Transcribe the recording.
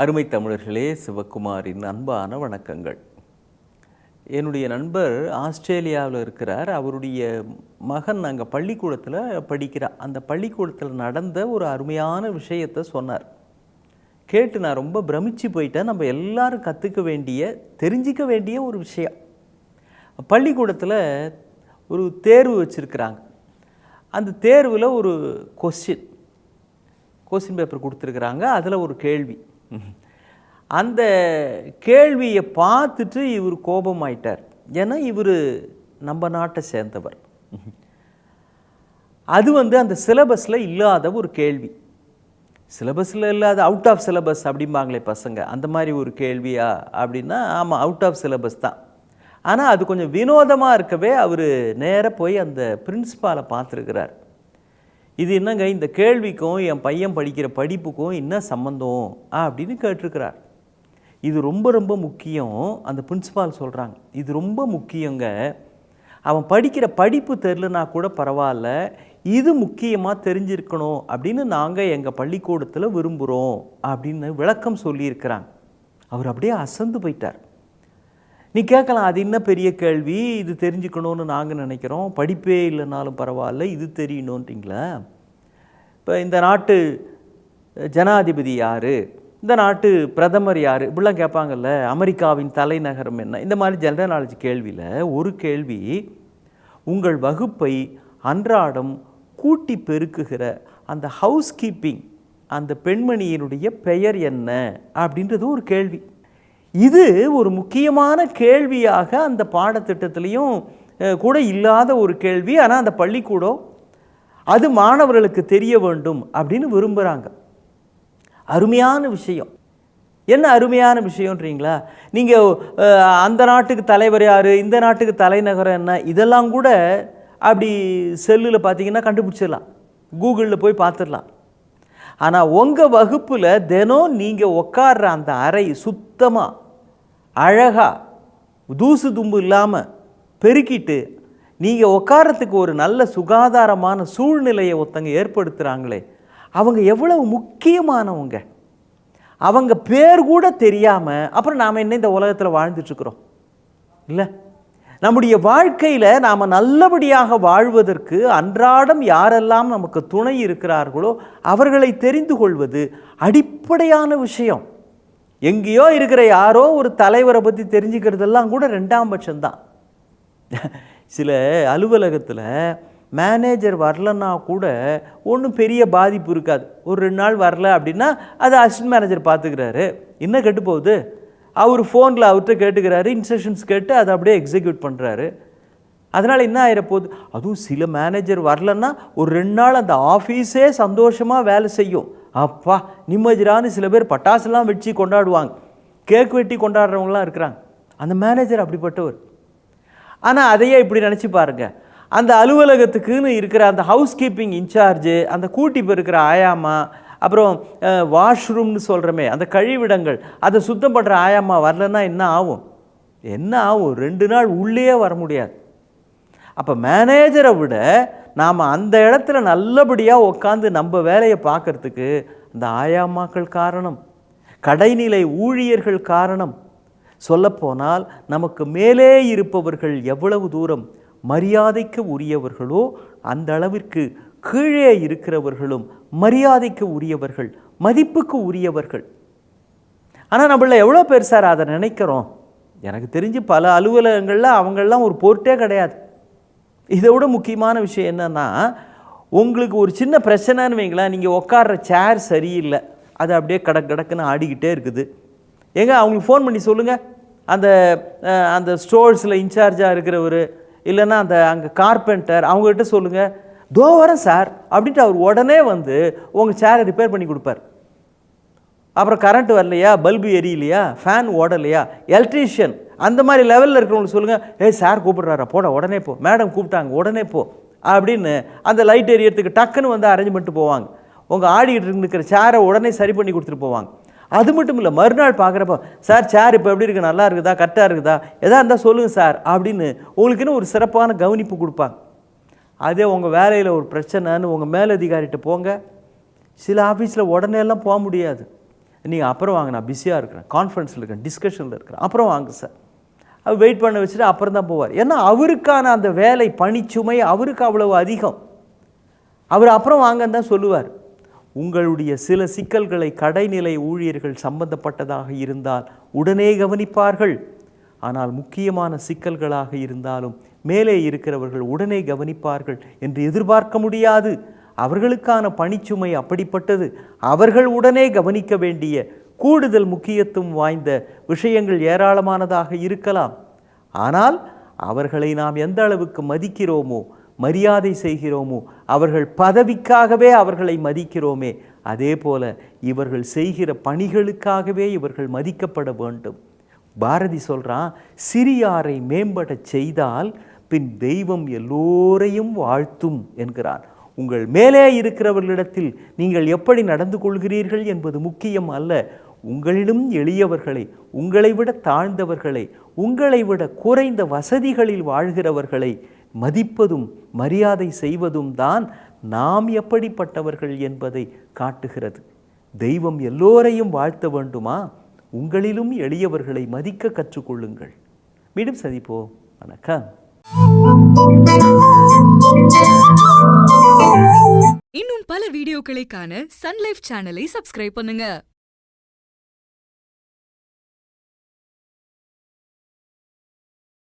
அருமை தமிழர்களே, சிவகுமாரின் அன்பான வணக்கங்கள். என்னுடைய நண்பர் ஆஸ்திரேலியாவில் இருக்கிறார். அவருடைய மகன் அங்கே பள்ளிக்கூடத்தில் படிக்கிறார். அந்த பள்ளிக்கூடத்தில் நடந்த ஒரு அருமையான விஷயத்தை சொன்னார். கேட்டு நான் ரொம்ப பிரமிச்சு போயிட்டேன். நம்ம எல்லாரும் கற்றுக்க வேண்டிய, தெரிஞ்சிக்க வேண்டிய ஒரு விஷயம். பள்ளிக்கூடத்தில் ஒரு தேர்வு வச்சுருக்கிறாங்க. அந்த தேர்வில் ஒரு கொஸ்டின் பேப்பர் கொடுத்துருக்குறாங்க. அதில் ஒரு கேள்வி. அந்த கேள்வியை பார்த்துட்டு இவர் கோபமாயிட்டார். ஏன்னா இவர் நம்ம நாட்டை சேர்ந்தவர். அது அந்த சிலபஸில் இல்லாத ஒரு கேள்வி. சிலபஸில் இல்லாத, அவுட் ஆஃப் சிலபஸ் அப்படிம்பாங்களே பசங்க, அந்த மாதிரி ஒரு கேள்வியா அப்படின்னா ஆமாம், அவுட் ஆஃப் சிலபஸ் தான். ஆனால் அது கொஞ்சம் வினோதமாக இருக்கவே அவர் நேராக போய் அந்த பிரின்ஸ்பாலை பார்த்துருக்கிறார். இது என்னங்க, இந்த கேள்விக்கும் என் பையன் படிக்கிற படிப்புக்கும் என்ன சம்மந்தம் அப்படின்னு கேட்டிருக்கிறார். இது ரொம்ப ரொம்ப முக்கியம். அந்த பிரின்சிபால் சொல்கிறாங்க, இது ரொம்ப முக்கியங்க. அவன் படிக்கிற படிப்பு தெரிலனா கூட பரவாயில்ல, இது முக்கியமாக தெரிஞ்சிருக்கணும் அப்படின்னு நாங்கள் எங்கள் பள்ளிக்கூடத்தில் விரும்புகிறோம் அப்படின்னு விளக்கம் சொல்லியிருக்கிறாங்க. அவர் அப்படியே அசந்து போயிட்டார். நீ கேட்கலாம், அது என்ன பெரிய கேள்வி, இது தெரிஞ்சுக்கணும்னு நாங்கள் நினைக்கிறோம், படிப்பே இல்லைனாலும் பரவாயில்ல, இது தெரியணுன்ட்டிங்களா? இப்போ இந்த நாட்டு ஜனாதிபதி யார், இந்த நாட்டு பிரதமர் யார், இப்படிலாம் கேட்பாங்கல்ல. அமெரிக்காவின் தலைநகரம் என்ன, இந்த மாதிரி ஜெனரல் நாலேஜ் கேள்வியில் ஒரு கேள்வி, உங்கள் வகுப்பை அன்றாடம் கூட்டி பெருக்குகிற அந்த ஹவுஸ் கீப்பிங், அந்த பெண்மணியினுடைய பெயர் என்ன அப்படின்றது ஒரு கேள்வி. இது ஒரு முக்கியமான கேள்வியாக அந்த பாடத்திட்டத்திலையும் கூட இல்லாத ஒரு கேள்வி. ஆனால் அந்த பள்ளிக்கூடம் அது மாணவர்களுக்கு தெரிய வேண்டும் அப்படின்னு விரும்புகிறாங்க. அருமையான விஷயம். என்ன அருமையான விஷயம்ன்றீங்களா? நீங்கள் அந்த நாட்டுக்கு தலைவர் யார், இந்த நாட்டுக்கு தலைநகரம் என்ன, இதெல்லாம் கூட அப்படி செல்லில் பார்த்தீங்கன்னா கண்டுபிடிச்சிடலாம், கூகுளில் போய் பார்த்துடலாம். ஆனால் உங்கள் வகுப்பில் தினம் நீங்கள் உட்கார்ற அந்த அறை சுத்தமாக அழகாக தூசு தும்பு இல்லாமல் பெருக்கிட்டு நீங்கள் உட்காரத்துக்கு ஒரு நல்ல சுகாதாரமான சூழ்நிலையை ஒருத்தங்க ஏற்படுத்துகிறாங்களே, அவங்க எவ்வளவு முக்கியமானவங்க. அவங்க பேர் கூட தெரியாமல் அப்புறம் நாம் என்ன இந்த உலகத்தில் வாழ்ந்துட்டுருக்குறோம் இல்லை? நம்முடைய வாழ்க்கையில் நாம் நல்லபடியாக வாழ்வதற்கு அன்றாடம் யாரெல்லாம் நமக்கு துணை இருக்கிறார்களோ அவர்களை தெரிந்து கொள்வது அடிப்படையான விஷயம். எங்கேயோ இருக்கிற யாரோ ஒரு தலைவரை பற்றி தெரிஞ்சுக்கிறதெல்லாம் கூட ரெண்டாம் பட்சம்தான். சில அலுவலகத்தில் மேனேஜர் வரலன்னா கூட ஒன்றும் பெரிய பாதிப்பு இருக்காது. ஒரு 2 நாள் வரல அப்படின்னா அது அசிஸ்டன்ட் மேனேஜர் பார்த்துக்கிறாரு. என்ன கெட்டு போகுது, அவர் ஃபோனில் அவர்கிட்ட கேட்டுக்கிறாரு, இன்ஸ்ட்ரக்ஷன்ஸ் கேட்டு அதை அப்படியே எக்ஸிக்யூட் பண்ணுறாரு. அதனால் என்ன ஆகிடப்போகுது, அதுவும் சில மேனேஜர் வரலன்னா ஒரு 2 நாள் அந்த ஆஃபீஸே சந்தோஷமாக வேலை செய்யும். அப்பா நிம்மதிரான்னு சில பேர் பட்டாசுலாம் வச்சு கொண்டாடுவாங்க, கேக் வெட்டி கொண்டாடுறவங்களாம் இருக்கிறாங்க. அந்த மேனேஜர் அப்படிப்பட்டவர். ஆனால் அதையே இப்படி நினச்சி பாருங்கள், அந்த அலுவலகத்துக்குன்னு இருக்கிற அந்த ஹவுஸ் கீப்பிங் இன்சார்ஜு, அந்த கூட்டி பெருக்கிற ஆயாமா, அப்புறம் வாஷ்ரூம்னு சொல்கிறோமே அந்த கழிவிடங்கள், அதை சுத்தம் பண்ணுற ஆயாமா வரலன்னா என்ன ஆகும்? 2 நாள் உள்ளே வர முடியாது. அப்போ மேனேஜரை விட நாம் அந்த இடத்துல நல்லபடியாக உட்காந்து நம்ம வேலையை பார்க்குறதுக்கு அந்த ஆயாமாக்கள் காரணம், கடைநிலை ஊழியர்கள் காரணம். சொல்லப்போனால் நமக்கு மேலே இருப்பவர்கள் எவ்வளவு தூரம் மரியாதைக்கு உரியவர்களோ அந்த அளவிற்கு கீழே இருக்கிறவர்களும் மரியாதைக்கு உரியவர்கள், மதிப்புக்கு உரியவர்கள். ஆனால் நம்மள எவ்வளோ பேர் சார் அதை நினைக்கிறோம்? எனக்கு தெரிஞ்சு பல அலுவலகங்களில் அவங்கெல்லாம் ஒரு பொருட்டே கிடையாது. இதை விட முக்கியமான விஷயம் என்னென்னா, உங்களுக்கு ஒரு சின்ன பிரச்சனைன்னு வைங்களேன், நீங்கள் உட்கார்ற சேர் சரியில்லை, அது அப்படியே கடக்குன்னு ஆடிக்கிட்டே இருக்குது. ஏங்க அவங்களுக்கு ஃபோன் பண்ணி சொல்லுங்கள், அந்த ஸ்டோர்ஸில் இன்சார்ஜாக இருக்கிறவர் இல்லைன்னா அங்கே கார்பெண்டர் அவங்ககிட்ட சொல்லுங்கள், தோ வரேன் சார் அப்படின்ட்டு அவர் உடனே உங்கள் சேரை ரிப்பேர் பண்ணி கொடுப்பார். அப்புறம் கரண்ட் வரலையா, பல்பு எரியலையா, ஃபேன் ஓடலையா, எலக்ட்ரீஷியன் அந்த மாதிரி லெவலில் இருக்கிறவங்களுக்கு சொல்லுங்கள், சார் கூப்பிட்றாரா, போட உடனே போ, மேடம் கூப்பிட்டாங்க உடனே போ அப்படின்னு அந்த லைட் எரியறதுக்கு டக்குன்னு அரேஞ்ச் பண்ணிட்டு போவாங்க. உங்கள் ஆடிக்கிட்டு இருக்கிற சேரை உடனே சரி பண்ணி கொடுத்துட்டு போவாங்க. அது மட்டும் இல்லை, மறுநாள் பார்க்குறப்போ, சார் சேர் இப்போ எப்படி இருக்குது, நல்லா இருக்குதா, கரெக்டாக இருக்குதா, எதாக இருந்தால் சொல்லுங்கள் சார் அப்படின்னு உங்களுக்குன்னு ஒரு சிறப்பான கவனிப்பு கொடுப்பாங்க. அதே உங்கள் வேலையில் ஒரு பிரச்சனைன்னு உங்கள் மேலதிகாரிகிட்ட போங்க. சில ஆஃபீஸில் உடனே எல்லாம் போக முடியாது. நீங்கள் அப்புறம் வாங்க, நான் பிஸியாக இருக்கிறேன், கான்ஃபரன்ஸில் இருக்கிறேன், டிஸ்கஷனில் இருக்கிறேன், அப்புறம் வாங்க சார். அவர் வெயிட் பண்ண வச்சுட்டு அப்புறம் தான் போவார். ஏன்னா அவருக்கான அந்த வேலை பணிச்சுமை அவருக்கு அவ்வளவு அதிகம். அவர் அப்புறம் வாங்கன்னு தான் சொல்லுவார். உங்களுடைய சில சிக்கல்களை கடைநிலை ஊழியர்கள் சம்பந்தப்பட்டதாக இருந்தால் உடனே கவனிப்பார்கள். ஆனால் முக்கியமான சிக்கல்களாக இருந்தாலும் மேலே இருக்கிறவர்கள் உடனே கவனிப்பார்கள் என்று எதிர்பார்க்க முடியாது. அவர்களுக்கான பணிச்சுமை அப்படிப்பட்டது. அவர்கள் உடனே கவனிக்க வேண்டிய கூடுதல் முக்கியத்துவம் வாய்ந்த விஷயங்கள் ஏராளமானதாக இருக்கலாம். ஆனால் அவர்களை நாம் எந்த அளவுக்கு மதிக்கிறோமோ, மரியாதை செய்கிறோமோ, அவர்கள் பதவிக்காகவே அவர்களை மதிக்கிறோமே, அதே போல இவர்கள் செய்கிற பணிகளுக்காகவே இவர்கள் மதிக்கப்பட வேண்டும். பாரதி சொல்கிறான், சிறியாரை மேம்பட செய்தால் பின் தெய்வம் எல்லோரையும் வாழ்த்தும் என்கிறான். உங்கள் மேலே இருக்கிறவர்களிடத்தில் நீங்கள் எப்படி நடந்து கொள்கிறீர்கள் என்பது முக்கியம் அல்ல. உங்களிலும் எளியவர்களை, உங்களை விட தாழ்ந்தவர்களை, உங்களை விட குறைந்த வசதிகளில் வாழ்கிறவர்களை மதிப்பதும் மரியாதை செய்வதும் தான் நாம் எப்படிப்பட்டவர்கள் என்பதை காட்டுகிறது. தெய்வம் எல்லோரையும் வாழ்த்த வேண்டுமா? உங்களிலும் எளியவர்களை மதிக்க கற்றுக்கொள்ளுங்கள். மீண்டும் சந்திப்போம். வணக்கம். இன்னும் பல வீடியோக்களை காண சன் லைஃப் சேனலை சப்ஸ்கிரைப் பண்ணுங்க.